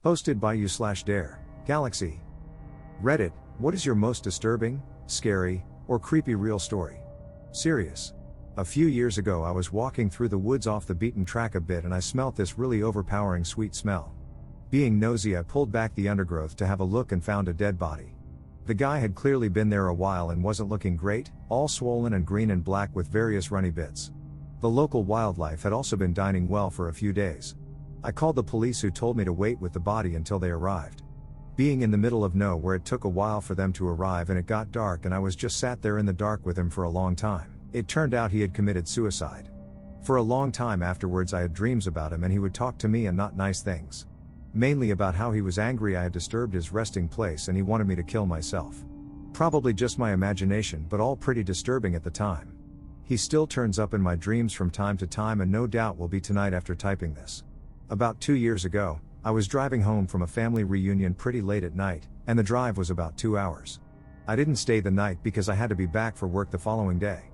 Hosted by you/Dare Galaxy. Reddit, what is your most disturbing, scary, or creepy real story? Serious. A few years ago I was walking through the woods off the beaten track a bit and I smelt this really overpowering sweet smell. Being nosy, I pulled back the undergrowth to have a look and found a dead body. The guy had clearly been there a while and wasn't looking great, all swollen and green and black with various runny bits. The local wildlife had also been dining well for a few days. I called the police, who told me to wait with the body until they arrived. Being in the middle of nowhere, it took a while for them to arrive and it got dark and I was just sat there in the dark with him for a long time. It turned out he had committed suicide. For a long time afterwards I had dreams about him and he would talk to me and not nice things. Mainly about how he was angry I had disturbed his resting place and he wanted me to kill myself. Probably just my imagination, but all pretty disturbing at the time. He still turns up in my dreams from time to time and no doubt will be tonight after typing this. About 2 years ago, I was driving home from a family reunion pretty late at night, and the drive was about 2 hours. I didn't stay the night because I had to be back for work the following day.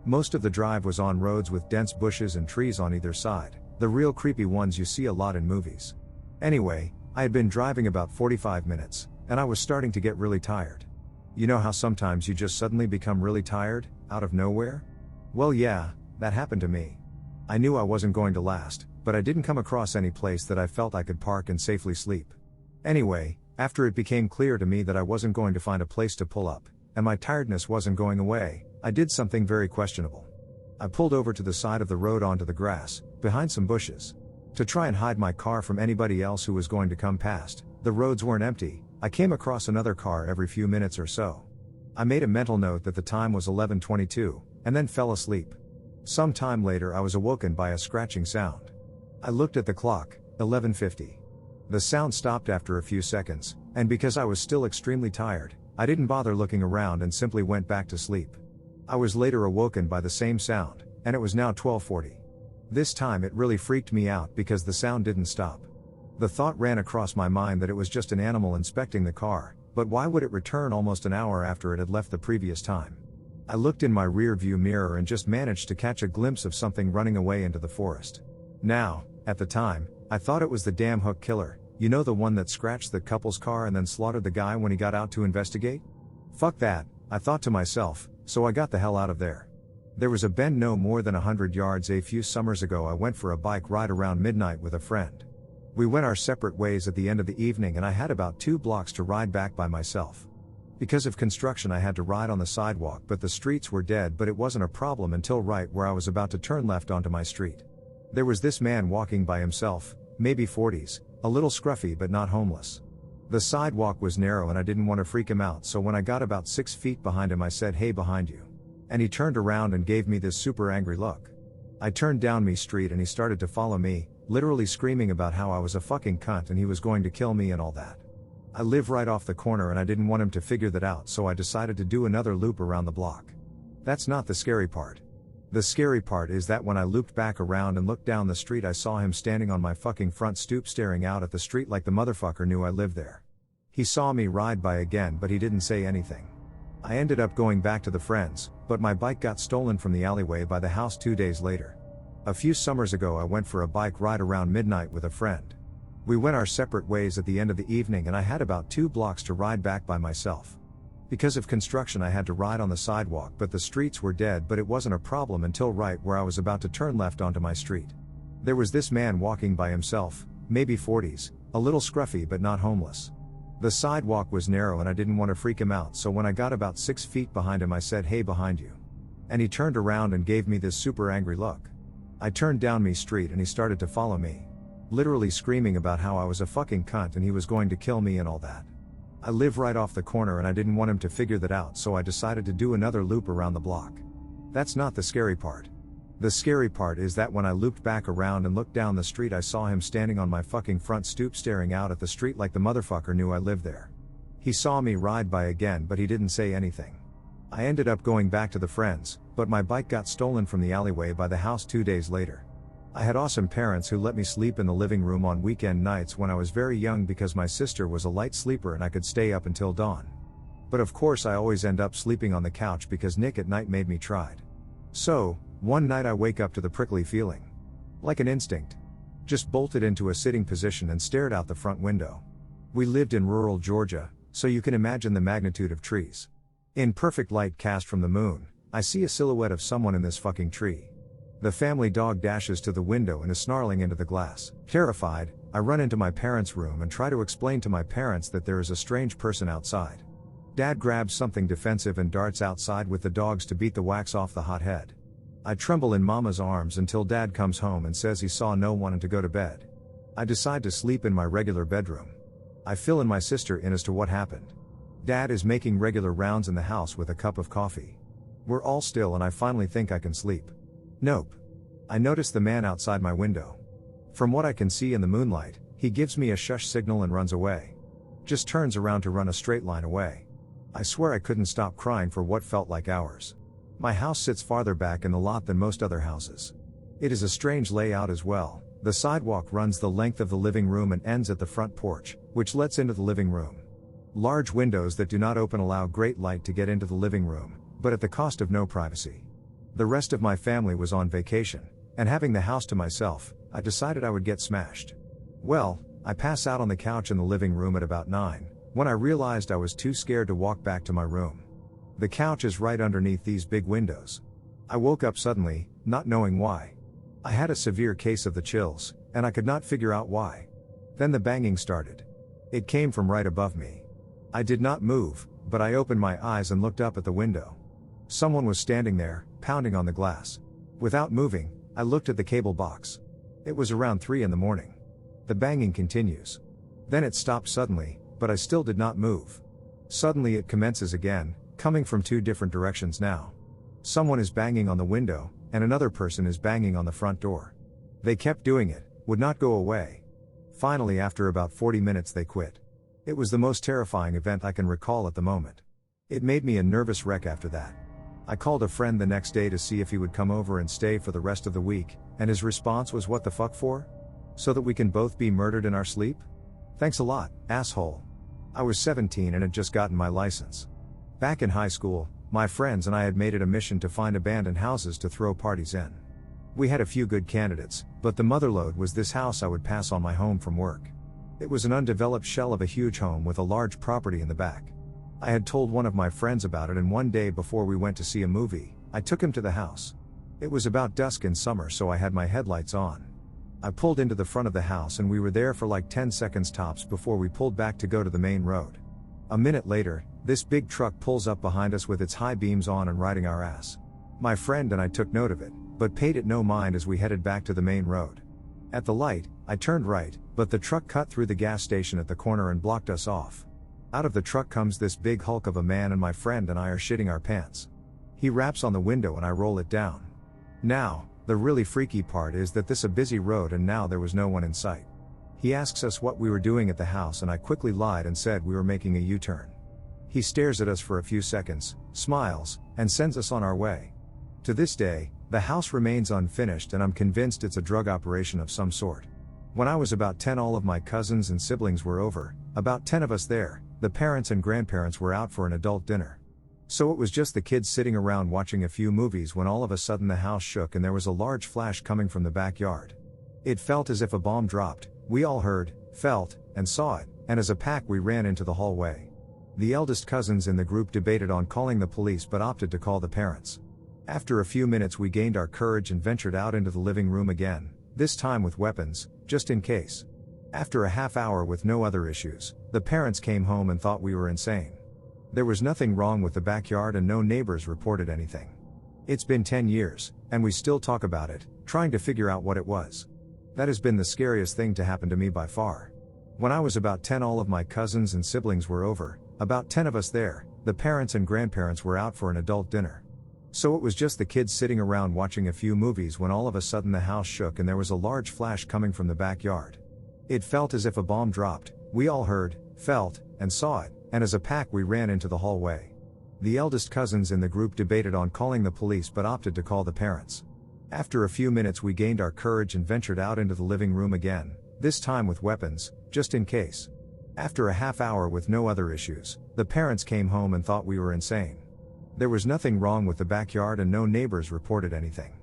Most of the drive was on roads with dense bushes and trees on either side, the real creepy ones you see a lot in movies. Anyway, I had been driving about 45 minutes, and I was starting to get really tired. You know how sometimes you just suddenly become really tired, out of nowhere? Well yeah, that happened to me. I knew I wasn't going to last, but I didn't come across any place that I felt I could park and safely sleep. Anyway, after it became clear to me that I wasn't going to find a place to pull up, and my tiredness wasn't going away, I did something very questionable. I pulled over to the side of the road onto the grass, behind some bushes. To try and hide my car from anybody else who was going to come past. The roads weren't empty, I came across another car every few minutes or so. I made a mental note that the time was 11:22, and then fell asleep. Some time later I was awoken by a scratching sound. I looked at the clock, 11:50. The sound stopped after a few seconds, and because I was still extremely tired, I didn't bother looking around and simply went back to sleep. I was later awoken by the same sound, and it was now 12:40. This time it really freaked me out because the sound didn't stop. The thought ran across my mind that it was just an animal inspecting the car, but why would it return almost an hour after it had left the previous time? I looked in my rear view mirror and just managed to catch a glimpse of something running away into the forest. Now, at the time, I thought it was the damn hook killer, you know, the one that scratched the couple's car and then slaughtered the guy when he got out to investigate? Fuck that, I thought to myself, so I got the hell out of there. There was a bend no more than 100 yards a few summers ago. I went for a bike ride around midnight with a friend. We went our separate ways at the end of the evening and I had about 2 blocks to ride back by myself. Because of construction I had to ride on the sidewalk, but the streets were dead, but it wasn't a problem until right where I was about to turn left onto my street. There was this man walking by himself, maybe 40s, a little scruffy but not homeless. The sidewalk was narrow and I didn't want to freak him out, so when I got about 6 feet behind him I said, "Hey, behind you." And he turned around and gave me this super angry look. I turned down my street and he started to follow me, literally screaming about how I was a fucking cunt and he was going to kill me and all that. I live right off the corner and I didn't want him to figure that out, so I decided to do another loop around the block. That's not the scary part. The scary part is that when I looped back around and looked down the street I saw him standing on my fucking front stoop staring out at the street like the motherfucker knew I lived there. He saw me ride by again but he didn't say anything. I ended up going back to the friends, but my bike got stolen from the alleyway by the house 2 days later. A few summers ago I went for a bike ride around midnight with a friend. We went our separate ways at the end of the evening and I had about 2 blocks to ride back by myself. Because of construction I had to ride on the sidewalk, but the streets were dead, but it wasn't a problem until right where I was about to turn left onto my street. There was this man walking by himself, maybe 40s, a little scruffy but not homeless. The sidewalk was narrow and I didn't want to freak him out, so when I got about 6 feet behind him I said, "Hey, behind you." And he turned around and gave me this super angry look. I turned down my street and he started to follow me, literally screaming about how I was a fucking cunt and he was going to kill me and all that. I live right off the corner and I didn't want him to figure that out, so I decided to do another loop around the block. That's not the scary part. The scary part is that when I looped back around and looked down the street I saw him standing on my fucking front stoop staring out at the street like the motherfucker knew I lived there. He saw me ride by again but he didn't say anything. I ended up going back to the friends, but my bike got stolen from the alleyway by the house 2 days later. I had awesome parents who let me sleep in the living room on weekend nights when I was very young because my sister was a light sleeper and I could stay up until dawn. But of course I always end up sleeping on the couch because Nick at night made me tried. So, one night I wake up to the prickly feeling. Like an instinct. Just bolted into a sitting position and stared out the front window. We lived in rural Georgia, so you can imagine the magnitude of trees. In perfect light cast from the moon, I see a silhouette of someone in this fucking tree. The family dog dashes to the window and is snarling into the glass. Terrified, I run into my parents' room and try to explain to my parents that there is a strange person outside. Dad grabs something defensive and darts outside with the dogs to beat the wax off the hot head. I tremble in Mama's arms until Dad comes home and says he saw no one and to go to bed. I decide to sleep in my regular bedroom. I fill in my sister in as to what happened. Dad is making regular rounds in the house with a cup of coffee. We're all still and I finally think I can sleep. Nope. I notice the man outside my window. From what I can see in the moonlight, he gives me a shush signal and runs away. Just turns around to run a straight line away. I swear I couldn't stop crying for what felt like hours. My house sits farther back in the lot than most other houses. It is a strange layout as well. The sidewalk runs the length of the living room and ends at the front porch, which lets into the living room. Large windows that do not open allow great light to get into the living room, but at the cost of no privacy. The rest of my family was on vacation, and having the house to myself, I decided I would get smashed. Well, I pass out on the couch in the living room at about 9, when I realized I was too scared to walk back to my room. The couch is right underneath these big windows. I woke up suddenly, not knowing why. I had a severe case of the chills, and I could not figure out why. Then the banging started. It came from right above me. I did not move, but I opened my eyes and looked up at the window. Someone was standing there, pounding on the glass. Without moving, I looked at the cable box. It was around 3 in the morning. The banging continues. Then it stopped suddenly, but I still did not move. Suddenly it commences again, coming from 2 different directions now. Someone is banging on the window, and another person is banging on the front door. They kept doing it, would not go away. Finally, after about 40 minutes they quit. It was the most terrifying event I can recall at the moment. It made me a nervous wreck after that. I called a friend the next day to see if he would come over and stay for the rest of the week, and his response was, "What the fuck for? So that we can both be murdered in our sleep? Thanks a lot, asshole." I was 17 and had just gotten my license. Back in high school, my friends and I had made it a mission to find abandoned houses to throw parties in. We had a few good candidates, but the motherlode was this house I would pass on my home from work. It was an undeveloped shell of a huge home with a large property in the back. I had told one of my friends about it, and one day before we went to see a movie, I took him to the house. It was about dusk in summer, so I had my headlights on. I pulled into the front of the house and we were there for like 10 seconds tops before we pulled back to go to the main road. A minute later, this big truck pulls up behind us with its high beams on and riding our ass. My friend and I took note of it, but paid it no mind as we headed back to the main road. At the light, I turned right, but the truck cut through the gas station at the corner and blocked us off. Out of the truck comes this big hulk of a man, and my friend and I are shitting our pants. He raps on the window and I roll it down. Now, the really freaky part is that this a busy road and now there was no one in sight. He asks us what we were doing at the house, and I quickly lied and said we were making a U-turn. He stares at us for a few seconds, smiles, and sends us on our way. To this day, the house remains unfinished and I'm convinced it's a drug operation of some sort. When I was about 10, all of my cousins and siblings were over, about 10 of us there. The parents and grandparents were out for an adult dinner. So it was just the kids sitting around watching a few movies when all of a sudden the house shook and there was a large flash coming from the backyard. It felt as if a bomb dropped. We all heard, felt, and saw it, and as a pack we ran into the hallway. The eldest cousins in the group debated on calling the police but opted to call the parents. After a few minutes we gained our courage and ventured out into the living room again, this time with weapons, just in case. After a half hour with no other issues, the parents came home and thought we were insane. There was nothing wrong with the backyard and no neighbors reported anything. It's been 10 years, and we still talk about it, trying to figure out what it was. That has been the scariest thing to happen to me by far. When I was about 10, all of my cousins and siblings were over, about 10 of us there. The parents and grandparents were out for an adult dinner. So it was just the kids sitting around watching a few movies when all of a sudden the house shook and there was a large flash coming from the backyard. It felt as if a bomb dropped. We all heard, felt, and saw it, and as a pack we ran into the hallway. The eldest cousins in the group debated on calling the police but opted to call the parents. After a few minutes we gained our courage and ventured out into the living room again, this time with weapons, just in case. After a half hour with no other issues, the parents came home and thought we were insane. There was nothing wrong with the backyard and no neighbors reported anything.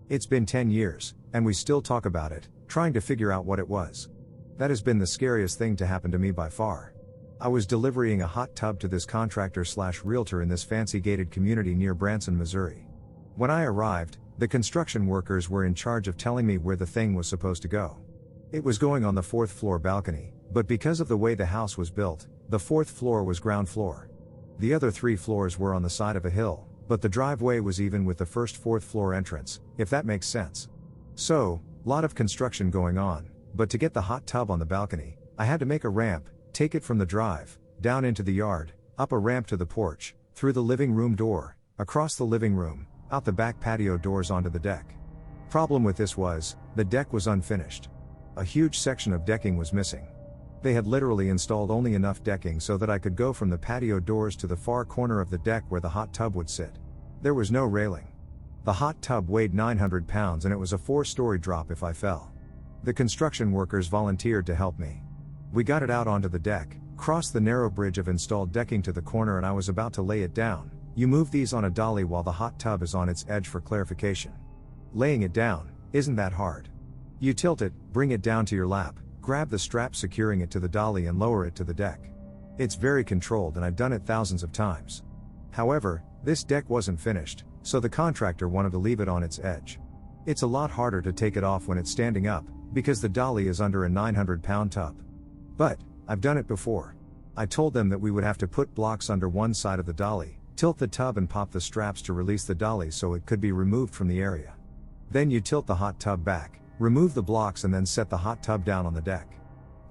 It's been 10 years, and we still talk about it, trying to figure out what it was. That has been the scariest thing to happen to me by far. I was delivering a hot tub to this contractor/realtor in this fancy gated community near Branson, Missouri. When I arrived, the construction workers were in charge of telling me where the thing was supposed to go. It was going on the 4th floor balcony, but because of the way the house was built, the 4th floor was ground floor. The other 3 floors were on the side of a hill, but the driveway was even with the first 4th floor entrance, if that makes sense. So, lot of construction going on, but to get the hot tub on the balcony, I had to make a ramp, take it from the drive, down into the yard, up a ramp to the porch, through the living room door, across the living room, out the back patio doors onto the deck. Problem with this was, the deck was unfinished. A huge section of decking was missing. They had literally installed only enough decking so that I could go from the patio doors to the far corner of the deck where the hot tub would sit. There was no railing. The hot tub weighed 900 pounds and it was a 4-story drop if I fell. The construction workers volunteered to help me. We got it out onto the deck, crossed the narrow bridge of installed decking to the corner, and I was about to lay it down. You move these on a dolly while the hot tub is on its edge for clarification. Laying it down isn't that hard. You tilt it, bring it down to your lap, grab the strap securing it to the dolly and lower it to the deck. It's very controlled and I've done it thousands of times. However, this deck wasn't finished, so the contractor wanted to leave it on its edge. It's a lot harder to take it off when it's standing up, because the dolly is under a 900-pound tub. But, I've done it before. I told them that we would have to put blocks under one side of the dolly, tilt the tub and pop the straps to release the dolly so it could be removed from the area. Then you tilt the hot tub back, remove the blocks and then set the hot tub down on the deck.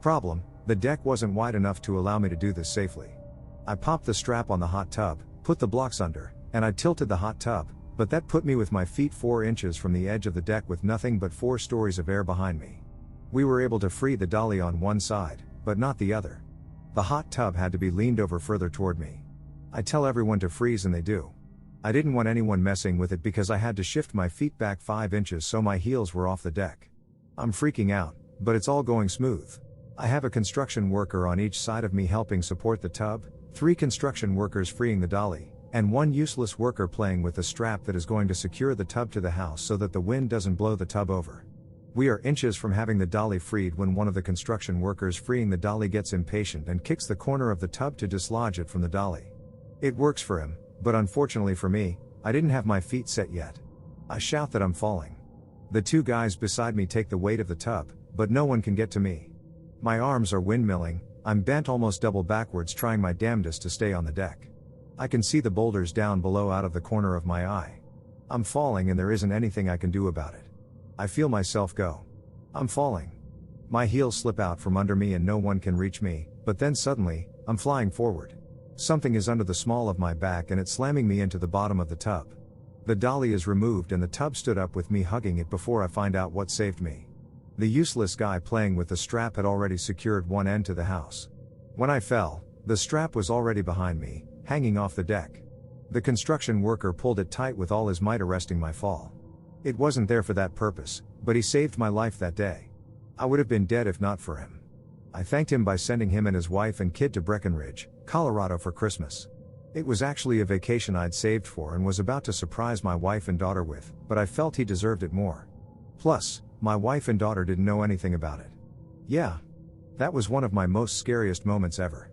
Problem, the deck wasn't wide enough to allow me to do this safely. I popped the strap on the hot tub, put the blocks under, and I tilted the hot tub, but that put me with my feet 4 inches from the edge of the deck with nothing but 4 stories of air behind me. We were able to free the dolly on one side, but not the other. The hot tub had to be leaned over further toward me. I tell everyone to freeze and they do. I didn't want anyone messing with it because I had to shift my feet back 5 inches so my heels were off the deck. I'm freaking out, but it's all going smooth. I have a construction worker on each side of me helping support the tub, 3 construction workers freeing the dolly, and 1 useless worker playing with the strap that is going to secure the tub to the house so that the wind doesn't blow the tub over. We are inches from having the dolly freed when one of the construction workers freeing the dolly gets impatient and kicks the corner of the tub to dislodge it from the dolly. It works for him, but unfortunately for me, I didn't have my feet set yet. I shout that I'm falling. The 2 guys beside me take the weight of the tub, but no one can get to me. My arms are windmilling, I'm bent almost double backwards trying my damnedest to stay on the deck. I can see the boulders down below out of the corner of my eye. I'm falling and there isn't anything I can do about it. I feel myself go. I'm falling. My heels slip out from under me and no one can reach me, but then suddenly, I'm flying forward. Something is under the small of my back and it's slamming me into the bottom of the tub. The dolly is removed and the tub stood up with me hugging it before I find out what saved me. The useless guy playing with the strap had already secured one end to the house. When I fell, the strap was already behind me, hanging off the deck. The construction worker pulled it tight with all his might, arresting my fall. It wasn't there for that purpose, but he saved my life that day. I would have been dead if not for him. I thanked him by sending him and his wife and kid to Breckenridge, Colorado for Christmas. It was actually a vacation I'd saved for and was about to surprise my wife and daughter with, but I felt he deserved it more. Plus, my wife and daughter didn't know anything about it. Yeah. That was one of my most scariest moments ever.